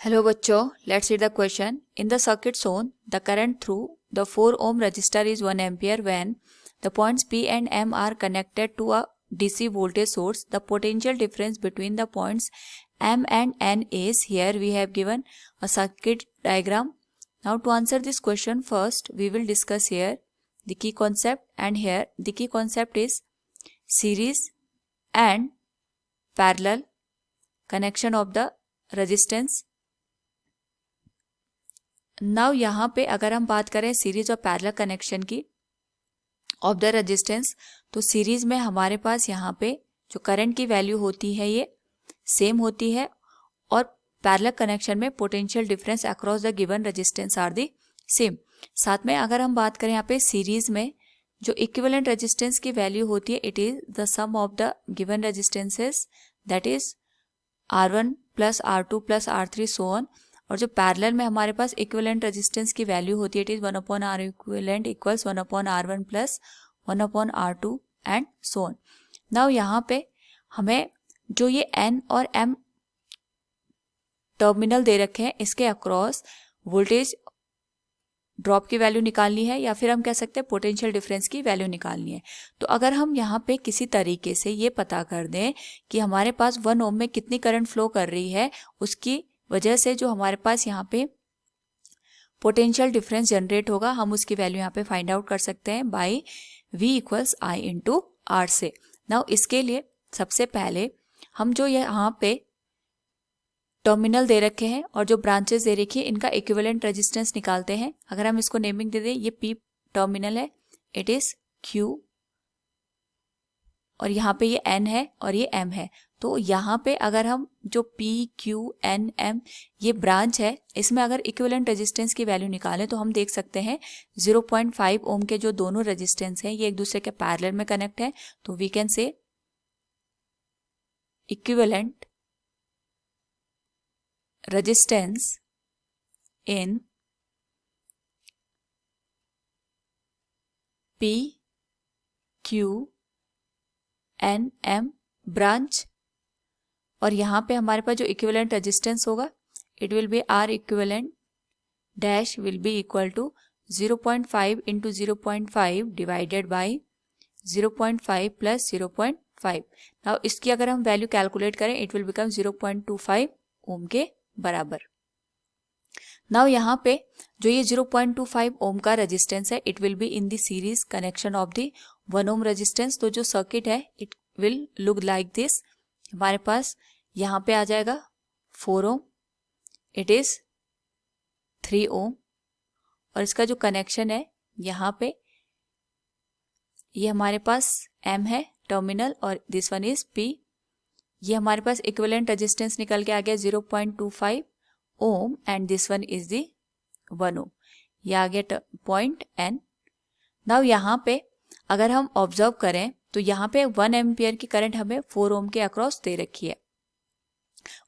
Hello बच्चों, let's read the question. In the circuit shown, the current through the 4 ohm resistor is 1 ampere when the points P and M are connected to a DC voltage source. The potential difference between the points M and N is, here we have given a circuit diagram. Now to answer this question, first we will discuss here the key concept, and here the key concept is series and parallel connection of the resistance. Now यहाँ पे अगर हम बात करें series और parallel connection की of the resistance, तो series में हमारे पास यहाँ पे जो करंट की वैल्यू होती है ये सेम होती है, और पैरेलल कनेक्शन में potential difference across the given resistance are the same. साथ में अगर हम बात करें यहाँ पे सीरीज में जो इक्विवेलेंट रेजिस्टेंस की वैल्यू होती है, it is the sum of the given resistances, that is R1 plus R2 plus R3 so on. और जो पैरेलल में हमारे पास इक्विवेलेंट रेजिस्टेंस की वैल्यू होती है, it is 1/R equivalent equals 1/R1 plus 1/R2 and so on. Now यहाँ पे हमें जो ये N और M टर्मिनल दे रखे हैं, इसके अक्रॉस वोल्टेज ड्रॉप की वैल्यू निकालनी है, या फिर हम कह सकते हैं पोटेंशियल डिफरेंस की वैल्यू निकालनी है. तो अगर हम यहाँ पे किसी तरीके से ये पता कर दें कि हमारे पास 1 ओम में कितनी करंट फ्लो कर रही है, उसकी वजह से जो हमारे पास यहाँ पे पोटेंशियल डिफरेंस जनरेट होगा, हम उसकी वैल्यू यहाँ पे फाइंड आउट कर सकते हैं by V equals I into R से. नाउ इसके लिए सबसे पहले हम जो यहाँ पे टर्मिनल दे रखे हैं और जो ब्रांचेस दे रखी है, इनका इक्विवेलेंट रेजिस्टेंस निकालते हैं. अगर हम इसको नेमिंग दे दें, ये P टर्मिनल है, इट इज Q, और यहाँ पे ये N है और ये M है. तो यहाँ पे अगर हम जो P, Q, N, M ये ब्रांच है, इसमें अगर इक्विवेलेंट रेजिस्टेंस की वैल्यू निकालें तो हम देख सकते हैं 0.5 ओम के जो दोनों रेजिस्टेंस हैं ये एक दूसरे के पैरेलल में कनेक्ट है. तो we can say equivalent resistance in P, Q, N, M branch, और यहाँ पे हमारे पास जो इक्विवेलेंट रेजिस्टेंस होगा, it will be R equivalent dash will be equal to 0.5 into 0.5 divided by 0.5 plus 0.5. Now इसकी अगर हम वैल्यू कैलकुलेट करें, इट विल बिकम 0.25 ओम के बराबर. नाउ यहाँ पे जो ये 0.25 ओम का रेजिस्टेंस है, it will be in the series connection of the 1 ohm resistance. तो जो सर्किट है, it will look like this. हमारे पास यहाँ पे आ जाएगा 4 ओम, इट इज 3 ओम, और इसका जो कनेक्शन है यहाँ पे ये हमारे पास M है टर्मिनल, और दिस वन इज P. ये हमारे पास इक्विवेलेंट रेजिस्टेंस निकल के आ गया 0.25 ohm, and this one is the 1 ohm. ये आ गया पॉइंट N. नाउ यहाँ पे अगर हम ऑब्जर्व करें तो यहाँ पे 1 एम्पियर की करंट हमें 4 ओम के अक्रॉस दे रखी है.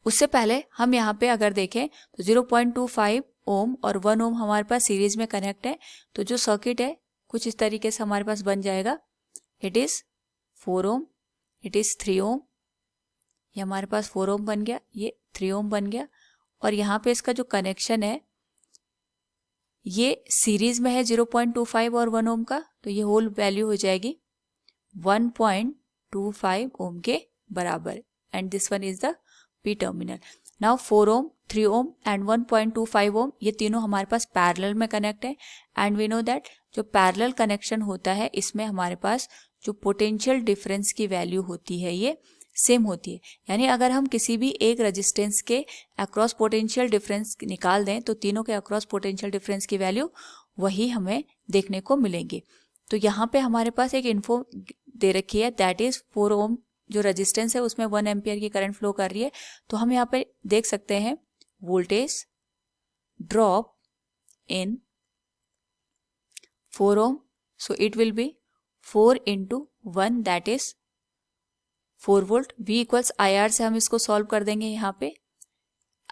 उससे पहले हम यहाँ पे अगर देखें तो 0.25 ओम और 1 ओम हमारे पास सीरीज में कनेक्ट है. तो जो सर्किट है कुछ इस तरीके से हमारे पास बन जाएगा. It is 4 ohm, it is 3 ohm, ये हमारे पास 4 ओम बन गया, ये 3 ओम बन गया, और यहाँ पे इसका जो कनेक्शन है ये सीरीज में है 0.25 और 1 ओम का. तो ये होल वैल्यू हो जाएगी 1.25 ओम के बराबर, and this one is the P terminal. Now 4 ohm, 3 ohm and 1.25 ohm ये तीनों हमारे पास पैरेलल में कनेक्ट है, एंड वी नो दैट जो पैरेलल कनेक्शन होता है इसमें हमारे पास जो पोटेंशियल डिफरेंस की वैल्यू होती है ये सेम होती है. यानी अगर हम किसी भी एक रेजिस्टेंस के अक्रॉस पोटेंशियल डिफरेंस निकाल दें तो तीनों के अक्रॉस पोटेंशियल डिफरेंस की वैल्यू वही हमें देखने को मिलेंगी. तो यहाँ पे हमारे पास एक इन्फो दे रखी है, दैट इज 4 ओम जो रेजिस्टेंस है उसमें 1 एम्पियर की करंट फ्लो कर रही है. तो हम यहाँ पे देख सकते हैं voltage drop in 4 ohm, so it will be 4 into 1 that is 4 volt. V equals IR से हम इसको सॉल्व कर देंगे. यहाँ पे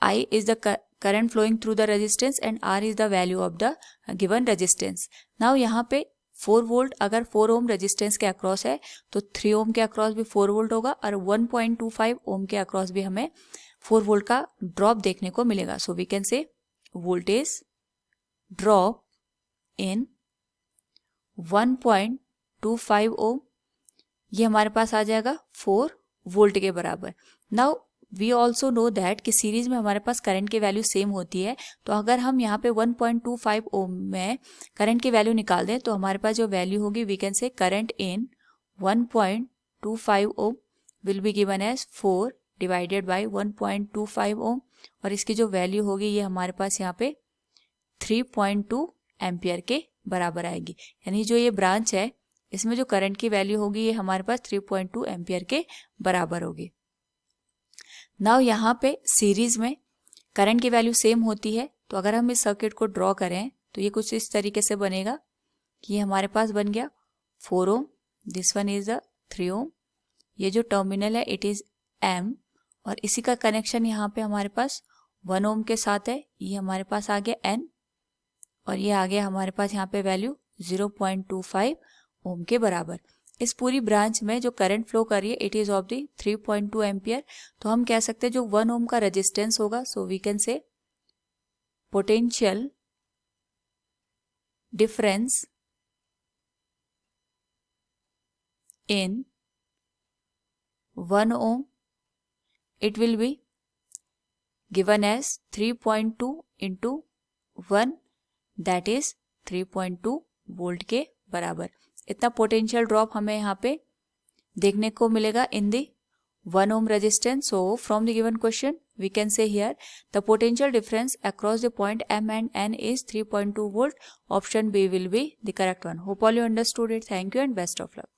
I is the current flowing through the resistance and R is the value of the given resistance. Now यहाँ पे 4 volt अगर 4 ओम रेजिस्टेंस के अक्रॉस है तो 3 ओम के अक्रॉस भी 4 वोल्ट होगा, और 1.25 ओम के अक्रॉस भी हमें 4 वोल्ट का ड्रॉप देखने को मिलेगा। So we can say voltage drop in 1.25 ohm, ये हमारे पास आ जाएगा 4 वोल्ट के बराबर। Now we also know that कि सीरीज में हमारे पास करंट की वैल्यू सेम होती है, तो अगर हम यहाँ पे 1.25 ओम में करंट की वैल्यू निकाल दें तो हमारे पास जो वैल्यू होगी we can say current in 1.25 ohm will be given as 4 divided by 1.25 ohm, और इसकी जो वैल्यू होगी ये हमारे पास यहाँ पे 3.2 एम्पियर के बराबर आएगी। यानी जो ये ब्रांच है इसमें जो करंट की वैल्यू होगी ये हमारे पास 3.2 एम्पियर के बराबर होगी। नाउ यहाँ पे सीरीज में करंट की वैल्यू सेम होती है, तो अगर हम इस सर्किट को ड्रॉ करें तो ये कुछ इस तरीके से बनेगा कि ये हमारे पास बन गया 4 ओम, this one is the 3 ohm, ये जो टर्मिनल है इट इज एम, और इसी का कनेक्शन यहाँ पे हमारे पास 1 ओम के साथ है, ये हमारे पास आ गया एन, और ये आ गया हमारे पास यहाँ पे वैल्यू 0.25 ओम के बराबर। इस पूरी ब्रांच में जो करंट फ्लो कर रही है it is of the 3.2 ampere, तो हम कह सकते हैं जो 1 ओम का रेजिस्टेंस होगा, so we can say potential difference in 1 ohm, it will be given as 3.2 into 1, that is 3.2 volt के बराबर। इतना पोटेंशियल ड्रॉप हमें यहाँ पे देखने को मिलेगा इन दी 1 ohm resistance. So from the given question we can say here the potential difference across the point M and N is 3.2 volt. Option B will be the correct one. Hope all you understood it. Thank you and best of luck.